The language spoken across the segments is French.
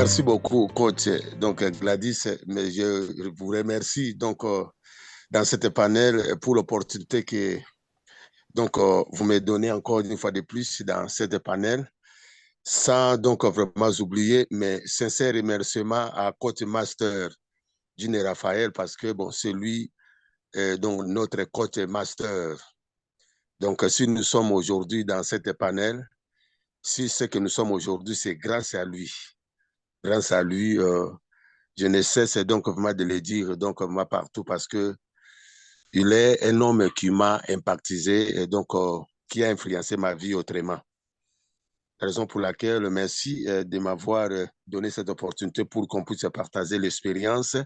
Merci beaucoup, coach. Donc, Gladys, mais je vous remercie dans cette panel pour l'opportunité que vous me donnez encore une fois de plus dans cette panel, sans vraiment oublier mes sincères remerciements à coach master Gene Raphaël parce que c'est lui notre coach master. Donc, si nous sommes aujourd'hui dans cette panel, si ce que nous sommes aujourd'hui, c'est grâce à lui. Grâce à lui, je ne cesse vraiment de le dire moi partout parce que il est un homme qui m'a impactisé et qui a influencé ma vie autrement. Raison pour laquelle merci de m'avoir donné cette opportunité pour qu'on puisse partager l'expérience.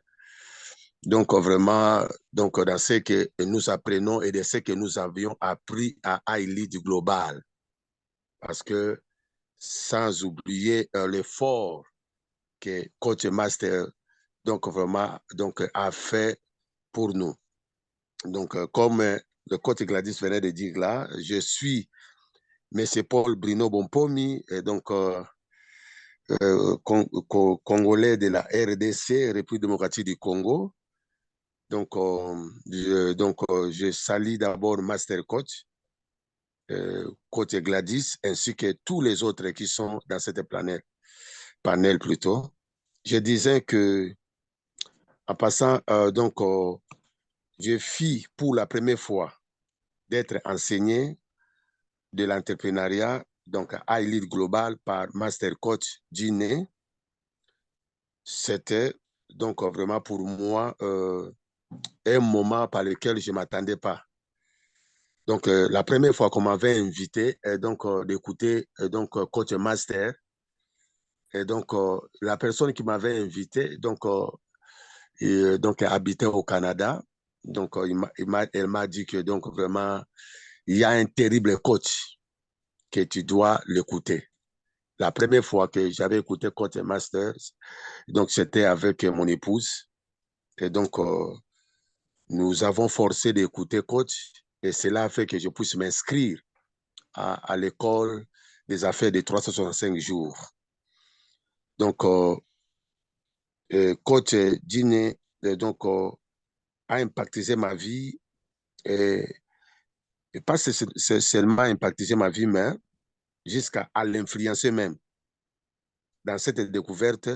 Vraiment, dans ce que nous apprenons et de ce que nous avions appris à iLead Global. Parce que sans oublier l'effort que Coach Master a fait pour nous. Comme le coach Gladys venait de dire là, je suis M. Paul Bruno Bompomi, et Congolais de la RDC, République démocratique du Congo. Je salue d'abord Master Coach, coach Gladys, ainsi que tous les autres qui sont dans cette panel plutôt. Je disais que en passant, je fis pour la première fois d'être enseigné de l'entrepreneuriat, à iLead Global par Master Coach Gine. C'était vraiment pour moi un moment par lequel je ne m'attendais pas. La première fois qu'on m'avait invité d'écouter Coach Master, et la personne qui m'avait invité habitait au Canada. Elle m'a dit que vraiment, il y a un terrible coach que tu dois l'écouter. La première fois que j'avais écouté Coach Masters, c'était avec mon épouse. Et nous avons forcé d'écouter Coach et cela a fait que je puisse m'inscrire à l'école des affaires de 365 jours. Coach Gine a impacté ma vie et pas seulement impacté ma vie, mais jusqu'à l'influencer même. Dans cette découverte,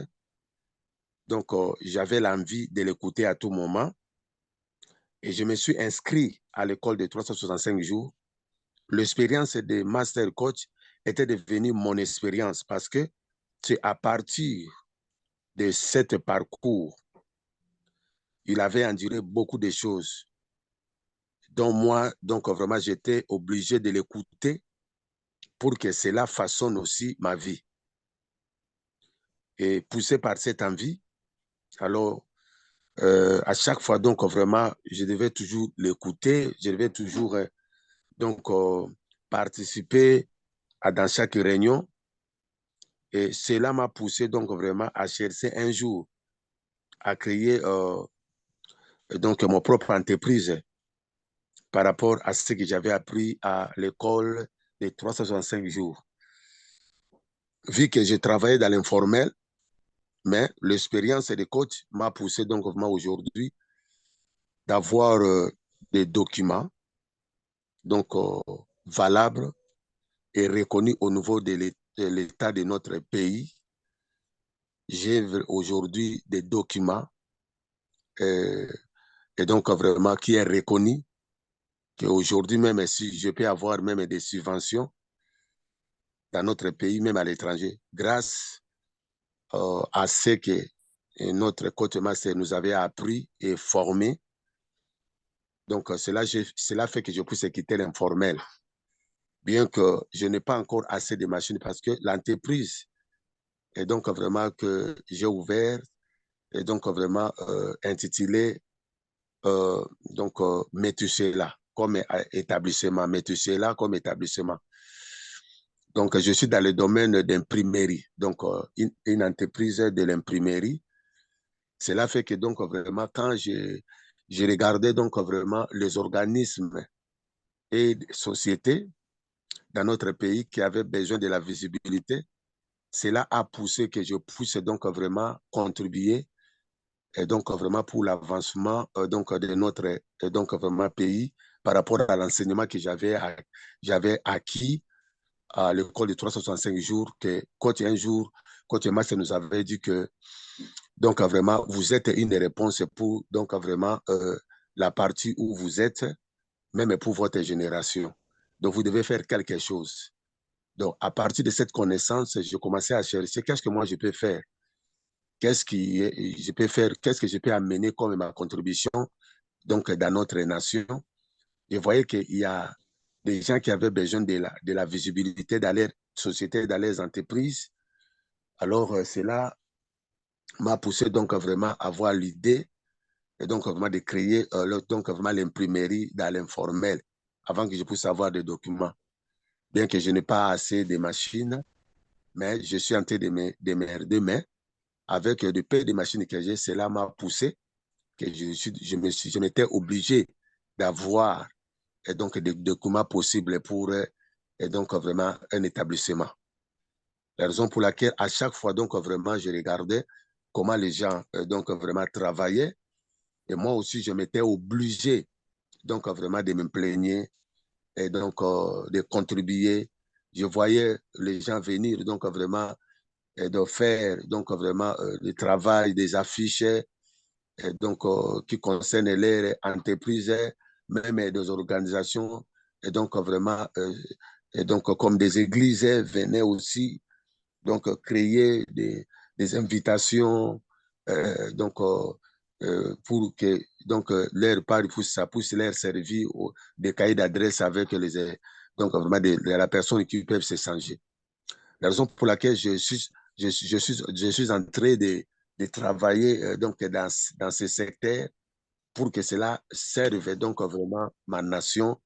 j'avais l'envie de l'écouter à tout moment et je me suis inscrit à l'école de 365 jours. L'expérience de Master Coach était devenue mon expérience parce que c'est à partir de ce parcours, il avait enduré beaucoup de choses dont moi, vraiment, j'étais obligé de l'écouter pour que cela façonne aussi ma vie. Et poussé par cette envie, alors, à chaque fois, vraiment, je devais toujours l'écouter, je devais toujours participer dans chaque réunion. Et cela m'a poussé vraiment à chercher un jour à créer mon propre entreprise par rapport à ce que j'avais appris à l'école des 365 jours. Vu que j'ai travaillé dans l'informel, mais l'expérience de coach m'a poussé vraiment aujourd'hui d'avoir des documents valables et reconnus au niveau de l'État de notre pays. J'ai aujourd'hui des documents et vraiment qui est reconnu qu'aujourd'hui même si je peux avoir même des subventions dans notre pays, même à l'étranger, grâce à ce que notre coach master nous avait appris et formé. Cela fait que je puisse quitter l'informel. Bien que je n'ai pas encore assez de machines parce que l'entreprise est vraiment que j'ai ouvert et vraiment intitulé Metusela comme établissement, Metusela comme établissement. Je suis dans le domaine d'imprimerie, une entreprise de l'imprimerie. Cela fait que vraiment quand je regardais vraiment les organismes et sociétés dans notre pays qui avaient besoin de la visibilité, cela a poussé que je puisse donc vraiment contribuer et donc vraiment pour l'avancement donc de notre donc vraiment pays par rapport à l'enseignement que j'avais acquis à l'école de 365 jours, que coach un jour, coach Master nous avait dit que donc vraiment vous êtes une réponse pour donc vraiment la partie où vous êtes, même pour votre génération. Donc vous devez faire quelque chose. Donc à partir de cette connaissance, je commençais à chercher qu'est-ce que moi je peux faire, qu'est-ce que je peux faire, qu'est-ce que je peux amener comme ma contribution donc dans notre nation. Je voyais qu'il y a des gens qui avaient besoin de la visibilité dans leur société, dans leurs entreprises. Alors, cela m'a poussé donc vraiment à avoir l'idée et donc vraiment de créer donc vraiment l'imprimerie dans l'informel avant que je puisse avoir des documents. Bien que je n'ai pas assez de machines, mais je suis en train de me démerder, mais avec le peu de machines que j'ai, cela m'a poussé que je m'étais obligé d'avoir et donc des documents possibles pour et donc vraiment un établissement. La raison pour laquelle à chaque fois donc vraiment je regardais comment les gens donc vraiment travaillaient et moi aussi je m'étais obligé donc vraiment de me plaigner et donc de contribuer. Je voyais les gens venir donc vraiment et de faire donc vraiment le travail des affiches et donc qui concernent les entreprises, même des organisations et donc vraiment et donc comme des églises venaient aussi donc créer des invitations donc pour que donc leur part ça puisse leur servir des cahiers d'adresse avec les donc vraiment la personne qui peuvent s'échanger. La raison pour laquelle je suis en train de travailler donc dans ce secteur pour que cela serve donc vraiment ma nation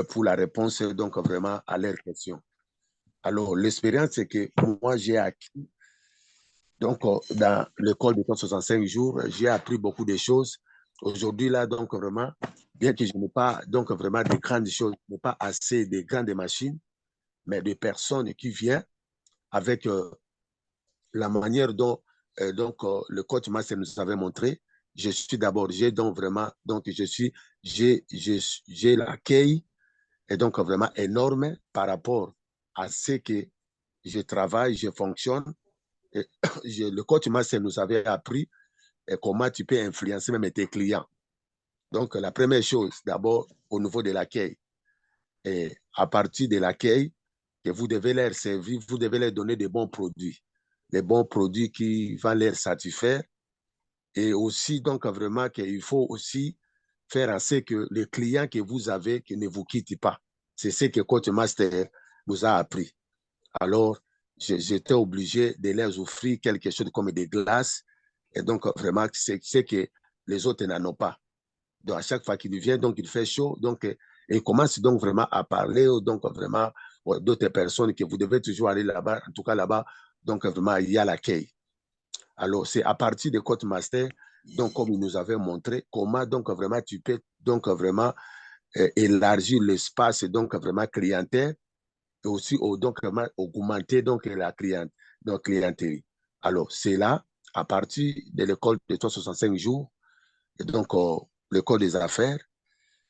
pour la réponse donc vraiment à leurs questions. Alors, l'expérience, c'est que moi, j'ai acquis, donc, dans l'école de 365 jours, j'ai appris beaucoup de choses. Aujourd'hui, là, donc, vraiment, bien que je n'ai pas, donc, vraiment de grandes choses, je n'ai pas assez de grandes machines, mais de personnes qui viennent avec la manière dont donc, le coach master nous avait montré. Je suis d'abord, j'ai donc vraiment, donc, j'ai l'accueil et donc vraiment énorme par rapport à ce que je travaille, je fonctionne. Et le coach master nous avait appris comment tu peux influencer même tes clients. Donc, la première chose, d'abord, au niveau de l'accueil. Et à partir de l'accueil, que vous devez leur servir, vous devez leur donner des bons produits. Les bons produits qui vont leur satisfaire. Et aussi, donc, vraiment, qu'il faut aussi faire en sorte que les clients que vous avez que ne vous quittent pas. C'est ce que Coach Master nous a appris. Alors, j'étais obligé de leur offrir quelque chose comme des glaces. Et donc, vraiment, c'est que les autres n'en ont pas. Donc, à chaque fois qu'il vient, donc, il fait chaud. Donc, il commence donc vraiment à parler, donc, vraiment, d'autres personnes que vous devez toujours aller là-bas. En tout cas, là-bas, donc, vraiment, il y a l'accueil. Alors, c'est à partir de Code Master, donc, comme il nous avait montré, comment, donc, vraiment, tu peux, donc, vraiment, élargir l'espace, donc, vraiment, clientèle et aussi donc augmenter donc la clientèle. Alors, c'est là, à partir de l'école de 365 jours, et donc l'école des affaires,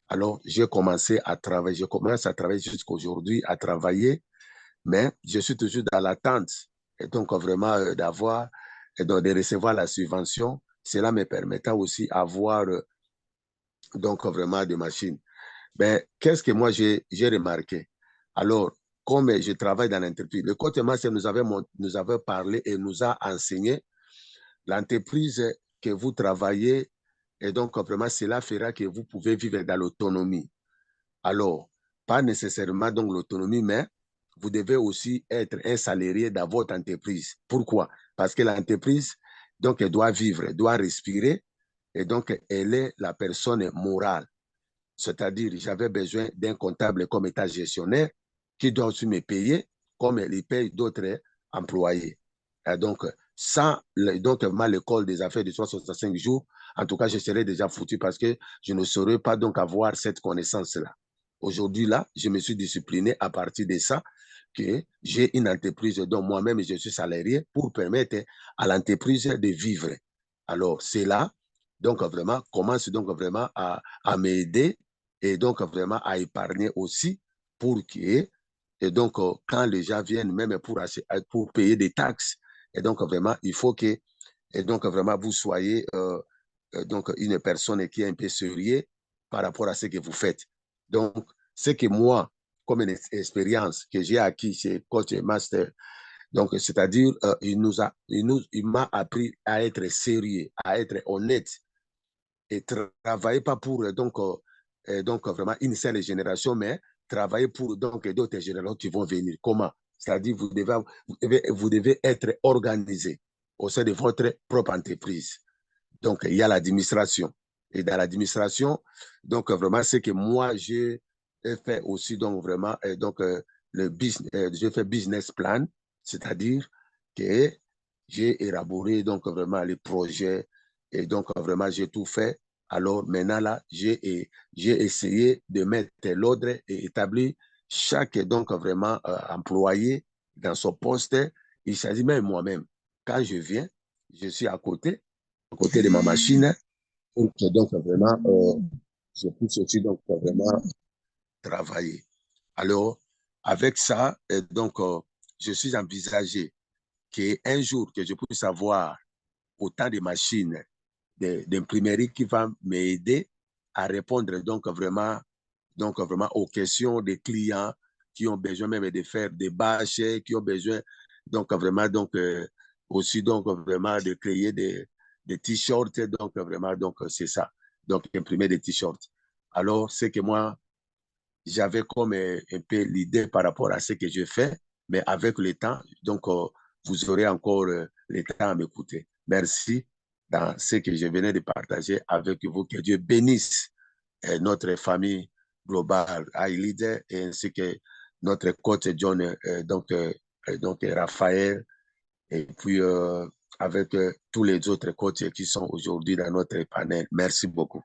alors j'ai commencé à travailler, je commence à travailler jusqu'à aujourd'hui, à travailler, mais je suis toujours dans l'attente, et donc vraiment d'avoir, et donc de recevoir la subvention, cela me permettra aussi d'avoir donc vraiment des machines. Ben, qu'est-ce que moi j'ai remarqué? Alors, comme je travaille dans l'entreprise, le côté master nous avait parlé et nous a enseigné l'entreprise que vous travaillez et donc vraiment cela fera que vous pouvez vivre dans l'autonomie. Alors, pas nécessairement donc l'autonomie, mais vous devez aussi être un salarié dans votre entreprise. Pourquoi? Parce que l'entreprise, donc, elle doit vivre, elle doit respirer et donc, elle est la personne morale. C'est-à-dire, j'avais besoin d'un comptable comme état gestionnaire qui doit aussi me payer comme il paye d'autres employés. Et donc, sans donc, l'école des affaires de 365 jours, en tout cas, je serais déjà foutu parce que je ne saurais pas donc avoir cette connaissance-là. Aujourd'hui, là, je me suis discipliné à partir de ça que j'ai une entreprise dont moi-même je suis salarié pour permettre à l'entreprise de vivre. Alors, c'est là, donc vraiment, commence donc vraiment à m'aider et donc vraiment à épargner aussi pour que, et donc quand les gens viennent même pour payer des taxes, et donc vraiment, il faut que, et donc vraiment, vous soyez donc une personne qui est un peu sérieuse par rapport à ce que vous faites. Donc, ce que moi, comme une expérience que j'ai acquis chez Coach et Master, donc c'est-à-dire il m'a appris à être sérieux, à être honnête et travailler pas pour donc vraiment une seule génération, mais travailler pour donc d'autres générations qui vont venir. Comment? C'est-à-dire vous devez être organisé au sein de votre propre entreprise. Donc, il y a l'administration. Et dans l'administration, donc vraiment, c'est que moi, j'ai fait aussi, donc vraiment, j'ai fait business plan, c'est-à-dire que j'ai élaboré, donc vraiment, les projets, et donc vraiment, j'ai tout fait. Alors maintenant, là, j'ai essayé de mettre l'ordre et établir chaque, donc vraiment, employé dans son poste. Il s'agit même moi-même. Quand je viens, je suis à côté de ma machine pour que donc vraiment je puisse aussi donc vraiment travailler. Alors, avec ça, donc je suis envisagé qu'un jour que je puisse avoir autant de machines d'imprimerie qui va m'aider à répondre donc vraiment aux questions des clients qui ont besoin même de faire des bâches, qui ont besoin donc vraiment donc aussi donc vraiment de créer des t-shirts, donc vraiment donc c'est ça, donc imprimer des t-shirts. Alors c'est que moi j'avais comme un peu l'idée par rapport à ce que je fais, mais avec le temps, donc vous aurez encore le temps à m'écouter. Merci dans ce que je venais de partager avec vous. Que Dieu bénisse notre famille globale, iLeader, et ainsi que notre coach John, donc Raphaël, et puis avec tous les autres coachs qui sont aujourd'hui dans notre panel. Merci beaucoup.